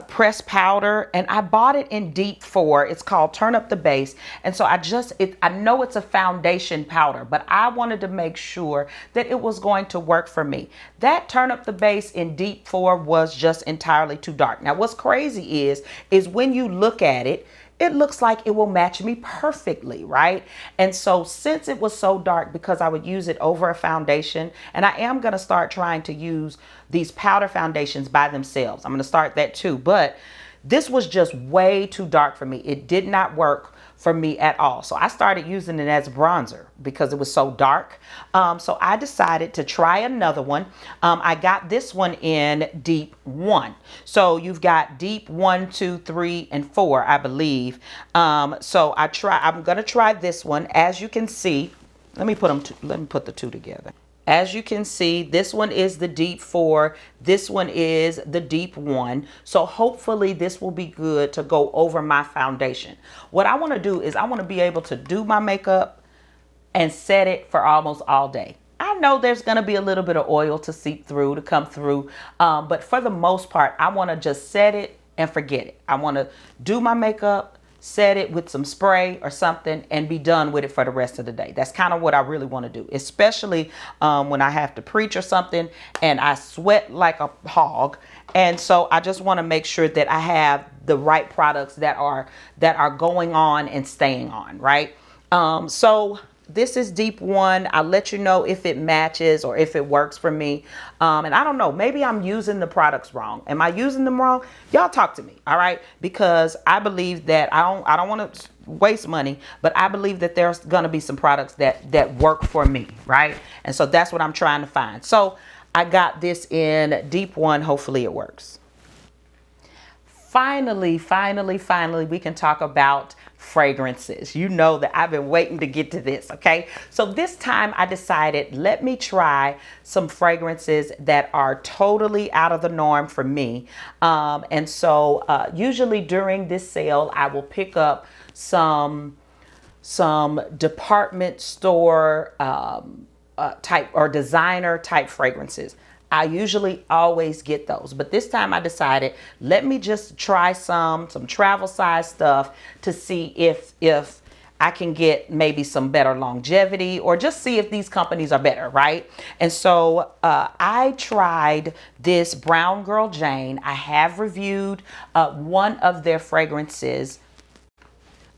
pressed powder, and I bought it in Deep 4. It's called Turn Up the Base. And so I know it's a foundation powder, but I wanted to make sure that it was going to work for me. That Turn Up the Base in Deep 4 was just entirely too dark. Now what's crazy is when you look at it, it looks like it will match me perfectly, right? And so since it was so dark, because I would use it over a foundation, and I am going to start trying to use these powder foundations by themselves. I'm going to start that too, but this was just way too dark for me. It did not work for me at all. So I started using it as bronzer because it was so dark. So I decided to try another one. I got this one in Deep 1. So you've got Deep 1, 2, 3, and 4, I believe. So I'm going to try this one. As you can see, let me put the two together. As you can see, this one is the Deep 4. This one is the Deep 1. So hopefully this will be good to go over my foundation. What I want to do is I want to be able to do my makeup and set it for almost all day. I know there's going to be a little bit of oil to seep through, to come through. But for the most part, I want to just set it and forget it. I want to do my makeup, set it with some spray or something, and be done with it for the rest of the day. That's kind of what I really want to do, especially when I have to preach or something and I sweat like a hog. And so I just want to make sure that I have the right products that are going on and staying on, right? So this is Deep 1. I'll let you know if it matches or if it works for me. And I don't know, maybe I'm using the products wrong. Am I using them wrong? Y'all talk to me, all right? Because I believe that I don't want to waste money, but I believe that there's going to be some products that work for me, right? And so that's what I'm trying to find. So I got this in Deep 1. Hopefully it works. Finally, we can talk about fragrances. You know that I've been waiting to get to this, okay? So this time I decided, let me try some fragrances that are totally out of the norm for me. And so usually during this sale, I will pick up some department store type or designer type fragrances. I usually always get those, but this time I decided, let me just try some travel size stuff to see if I can get maybe some better longevity, or just see if these companies are better, right? And so I tried this Brown Girl Jane. I have reviewed one of their fragrances.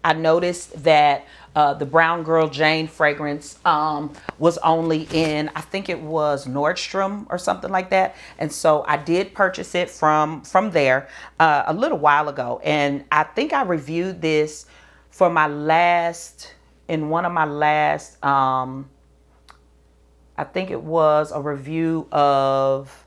I noticed that the Brown Girl Jane fragrance was only in, I think it was Nordstrom or something like that. And so I did purchase it from there a little while ago. And I think I reviewed this for my last, in one of my last, I think it was a review of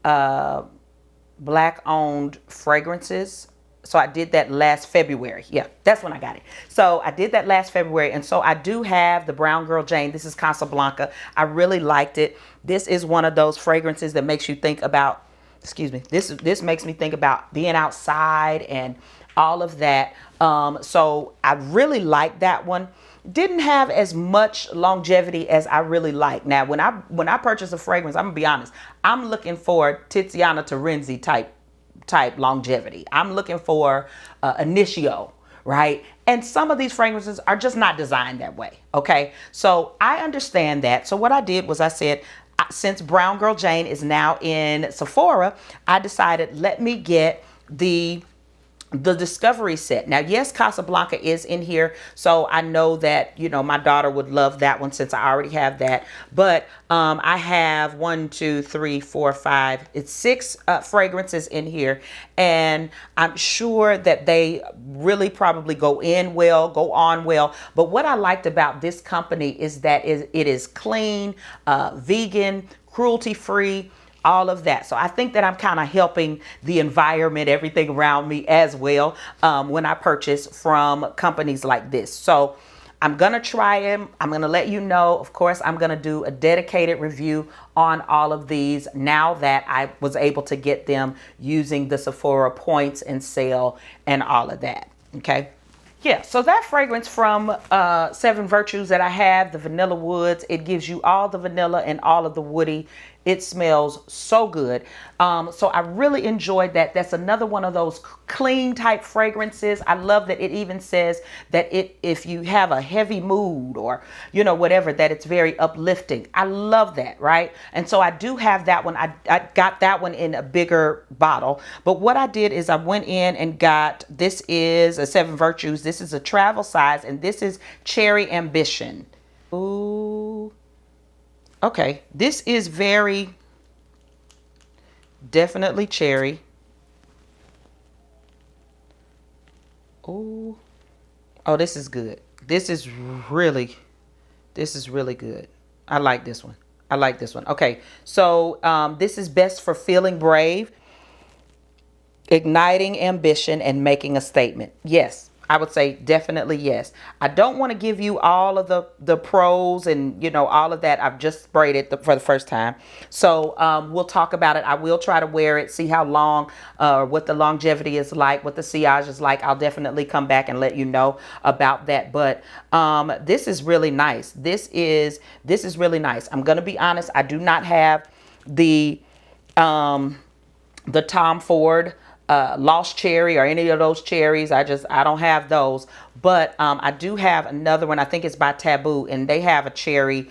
Black owned fragrances. So I did that last February. Yeah, that's when I got it. So I did that last February. And so I do have the Brown Girl Jane. This is Casablanca. I really liked it. This is one of those fragrances that makes you think about, excuse me, this makes me think about being outside and all of that. So I really liked that one. Didn't have as much longevity as I really like. Now, when I purchase a fragrance, I'm gonna be honest, I'm looking for Tiziana Terenzi type longevity. I'm looking for Initio, right? And some of these fragrances are just not designed that way. Okay, so I understand that. So what I did was I said, since Brown Girl Jane is now in Sephora, I decided, let me get the Discovery set. Now, yes, Casablanca is in here, so I know that, you know, my daughter would love that one since I already have that. But I have 1, 2, 3, 4, 5, it's 6 fragrances in here, and I'm sure that they really probably go on well. But what I liked about this company is that it is clean, vegan, cruelty-free, all of that. So I think that I'm kind of helping the environment, everything around me as well, when I purchase from companies like this. So I'm going to try them. I'm going to let you know. Of course, I'm going to do a dedicated review on all of these now that I was able to get them using the Sephora points and sale and all of that. Okay. Yeah, so that fragrance from 7 Virtues that I have, the Vanilla Woods, it gives you all the vanilla and all of the woody. It smells so good. So I really enjoyed that. That's another one of those clean type fragrances. I love that it even says that if you have a heavy mood or, you know, whatever, that it's very uplifting. I love that, right? And so I do have that one. I got that one in a bigger bottle. But what I did is I went in and got, this is a 7 Virtues. This is a travel size, and this is Cherry Ambition. Ooh. Okay, this is very definitely cherry. Oh, this is good. This is really good. I like this one. Okay, so this is best for feeling brave, igniting ambition, and making a statement. Yes, I would say definitely yes. I don't want to give you all of the pros and, you know, all of that. I've just sprayed it for the first time. So we'll talk about it. I will try to wear it, see how long, what the longevity is like, what the sillage is like. I'll definitely come back and let you know about that. But this is really nice. This is really nice. I'm going to be honest. I do not have the Tom Ford Lost Cherry or any of those cherries. I don't have those, but I do have another one. I think it's by Taboo, and they have a cherry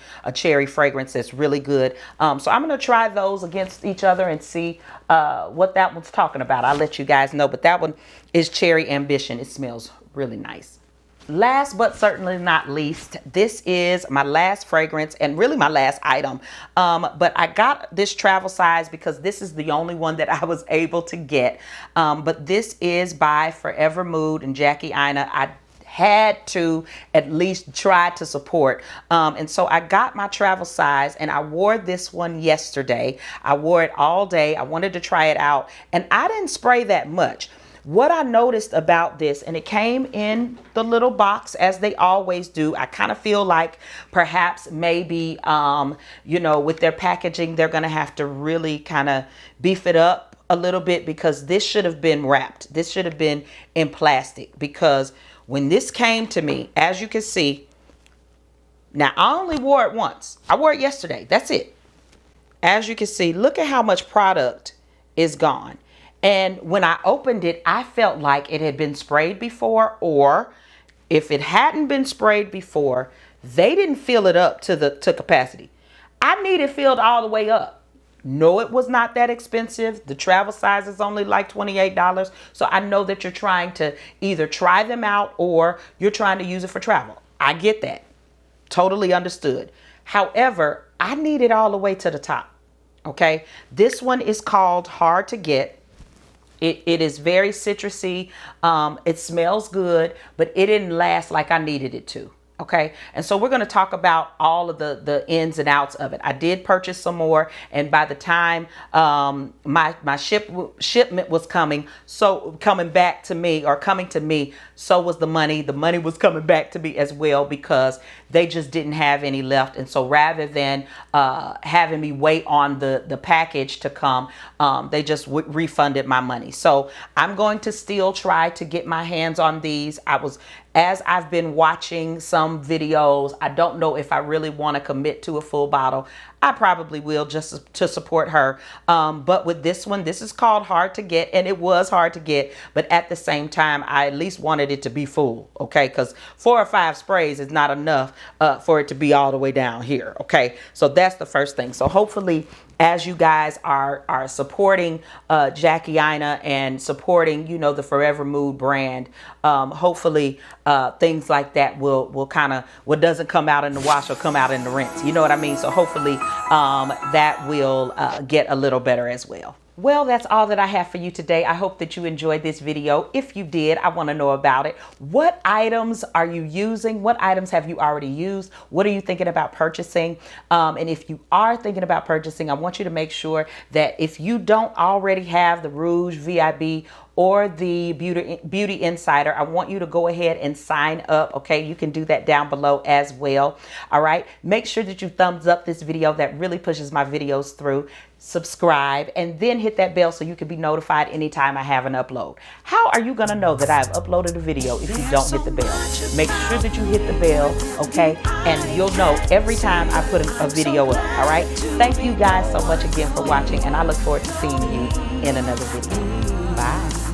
fragrance that's really good. So I'm going to try those against each other and see what that one's talking about. I'll let you guys know, but that one is Cherry Ambition. It smells really nice. Last but certainly not least, this is my last fragrance and really my last item. But I got this travel size because this is the only one that I was able to get. But this is by Forever Mood and Jackie Aina. I had to at least try to support. And so I got my travel size, and I wore this one yesterday. I wore it all day. I wanted to try it out, and I didn't spray that much. What I noticed about this, and it came in the little box as they always do. I kind of feel like perhaps maybe, you know, with their packaging, they're going to have to really kind of beef it up a little bit, because this should have been wrapped. This should have been in plastic, because when this came to me, as you can see, now I only wore it once. I wore it yesterday. That's it. as you can see, look at how much product is gone. And when I opened it, I felt like it had been sprayed before, or if it hadn't been sprayed before, they didn't fill it up to capacity. I need it filled all the way up. No, it was not that expensive. The travel size is only like $28. So I know that you're trying to either try them out or you're trying to use it for travel. I get that. Totally understood. However, I need it all the way to the top. Okay. This one is called Hard to Get. It is very citrusy. It smells good, but it didn't last like I needed it to. Okay, and so we're going to talk about all of the ins and outs of it. I did purchase some more, and by the time my shipment was coming back to me, or coming to me, so was the money. The money was coming back to me as well, because they just didn't have any left. And so rather than having me wait on the package to come, they just refunded my money. So I'm going to still try to get my hands on these. As I've been watching some videos, I don't know if I really want to commit to a full bottle. I probably will, just to support her. But with this one, this is called Hard to Get, and it was hard to get. But at the same time, I at least wanted it to be full, okay? Because 4 or 5 sprays is not enough for it to be all the way down here, okay? So that's the first thing. So hopefully, as you guys are supporting Jackie Aina and supporting, you know, the Forever Mood brand, hopefully things like that will kind of, what doesn't come out in the wash will come out in the rinse. You know what I mean? So hopefully that will get a little better as well. Well, that's all that I have for you today. I hope that you enjoyed this video. If you did, I want to know about it. What items are you using? What items have you already used? What are you thinking about purchasing? And if you are thinking about purchasing, I want you to make sure that if you don't already have the Rouge VIB or the Beauty Insider, I want you to go ahead and sign up. Okay, you can do that down below as well. All right, make sure that you thumbs up this video. That really pushes my videos through. Subscribe, and then hit that bell so you can be notified anytime I have an upload. How are you gonna know that I've uploaded a video if you don't hit the bell? Make sure that you hit the bell, okay? And you'll know every time I put a video up, all right? Thank you guys so much again for watching, and I look forward to seeing you in another video. Bye.